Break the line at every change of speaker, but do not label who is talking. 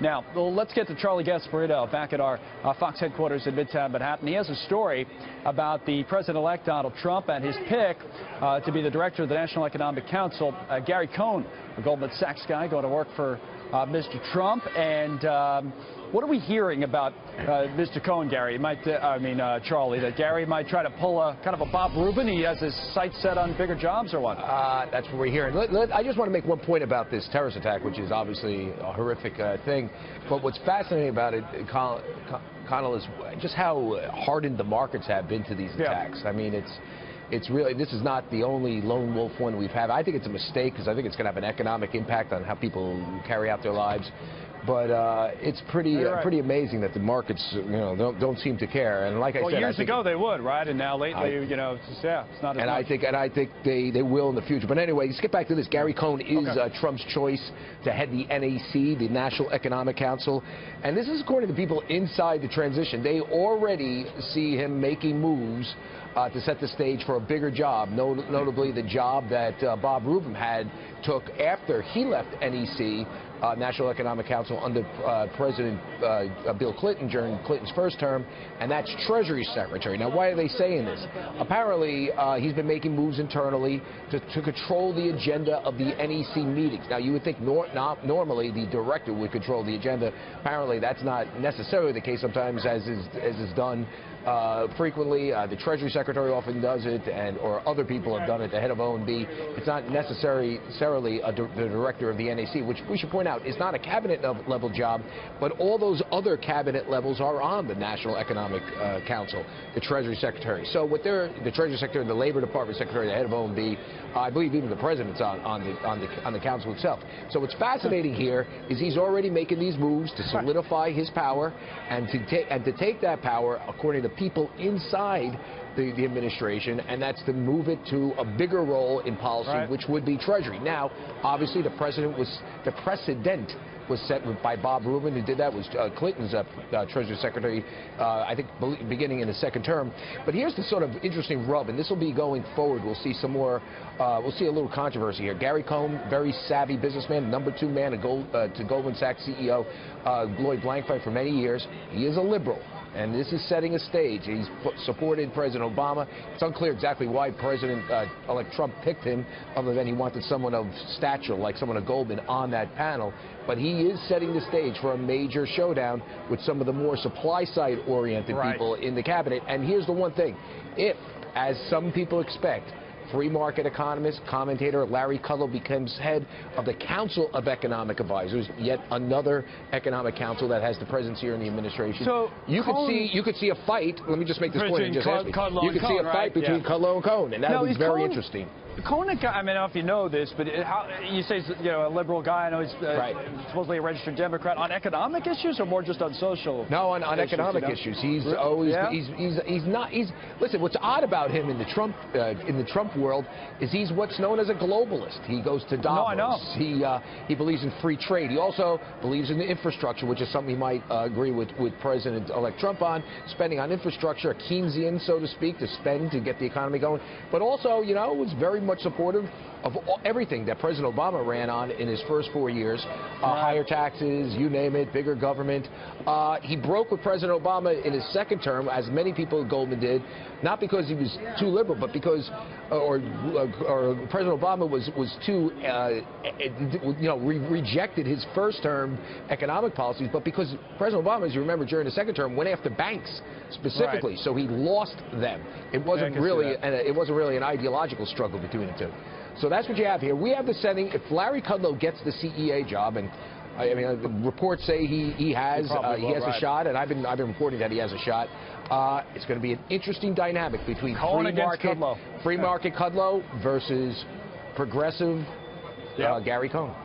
Now, well, let's get to Charlie Gasparino back at our Fox headquarters in Midtown Manhattan. He has a story about the President-elect Donald Trump and his pick to be the director of the National Economic Council. Gary Cohn, a Goldman Sachs guy, going to work for Mr. Trump. And what are we hearing about Mr. Cohn, Gary? Charlie, that Gary might try to pull a kind of a Bob Rubin. He has his sights set on bigger jobs, or what?
That's what we're hearing. I just want to make one point about this terrorist attack, which is obviously a horrific thing. But what's fascinating about it, Connell, is just how hardened the markets have been to these attacks. I mean, it's really, this is not the only lone wolf one we've had. I think it's a mistake because I think it's going to have an economic impact on how people carry out their lives. But it's pretty amazing that the markets, don't seem to care. And like I said,
years ago they would, right? And now lately, it's not as
and
much.
I think they will in the future. But anyway, let's get back to this. Gary Cohn is Trump's choice to head the NEC, the National Economic Council. And this is according to people inside the transition. They already see him making moves to set the stage for a bigger job, notably the job that Bob Rubin took after he left NEC, National Economic Council, under President Bill Clinton during Clinton's first term, and that's Treasury Secretary. Now, why are they saying this? Apparently, he's been making moves internally to control the agenda of the NEC meetings. Now, you would think normally the director would control the agenda. Apparently, that's not necessarily the case sometimes, as is done frequently. The Treasury Secretary often does it, or other people have done it, the head of OMB. It's not necessarily the director of the NEC, which we should point out is not a cabinet level job, but all those other cabinet levels are on the National Economic Council, the Treasury Secretary. So what the Treasury Secretary, the Labor Department Secretary, the head of OMB, I believe even the President's on the council itself. So what's fascinating here is he's already making these moves to solidify his power and to take that power, according to people inside the administration, and that's to move it to a bigger role in policy, which would be Treasury. Now, obviously, the precedent was set by Bob Rubin, who did that, was Clinton's Treasury Secretary, I think, beginning in his second term. But here's the sort of interesting rub, and this will be going forward. We'll see some more, we'll see a little controversy here. Gary Cohn, very savvy businessman, #2 man to Goldman Sachs CEO Lloyd Blankfein for many years. He is a liberal. And this is setting a stage. He's supported President Obama. It's unclear exactly why President-elect Trump picked him, other than he wanted someone of stature, like someone of Goldman, on that panel. But he is setting the stage for a major showdown with some of the more supply-side oriented people in the cabinet. And here's the one thing. If, as some people expect, free market economist, commentator Larry Kudlow becomes head of the Council of Economic Advisors, yet another economic council that has the presence here in the administration. So you could see a fight. Let me just make this point. You could see a fight between Kudlow and Cohn, and that would be very interesting.
Cohn, I don't know if you know this, but you say he's a liberal guy. I know he's supposedly a registered Democrat. On economic issues, or more just on social?
No, on economic issues. He's always listen. What's odd about him in the Trump world is he's what's known as a globalist. He goes to Davos.
No, I know.
He believes in free trade. He also believes in the infrastructure, which is something he might agree with President-elect Trump on. Spending on infrastructure, a Keynesian, so to speak, to spend to get the economy going. But also, was very much supportive of everything that President Obama ran on in his first 4 years. Higher taxes, you name it, bigger government. He broke with President Obama in his second term, as many people at Goldman did, not because he was too liberal, but because or President Obama was too rejected his first term economic policies, but because President Obama, as you remember, during the second term went after banks specifically, so he lost them. It wasn't really an ideological struggle between the two. So that's what you have here. We have the setting. If Larry Kudlow gets the CEA job, and reports say he has a shot, and I've been reporting that he has a shot. It's going to be an interesting dynamic between free market Kudlow versus progressive Gary Cohn.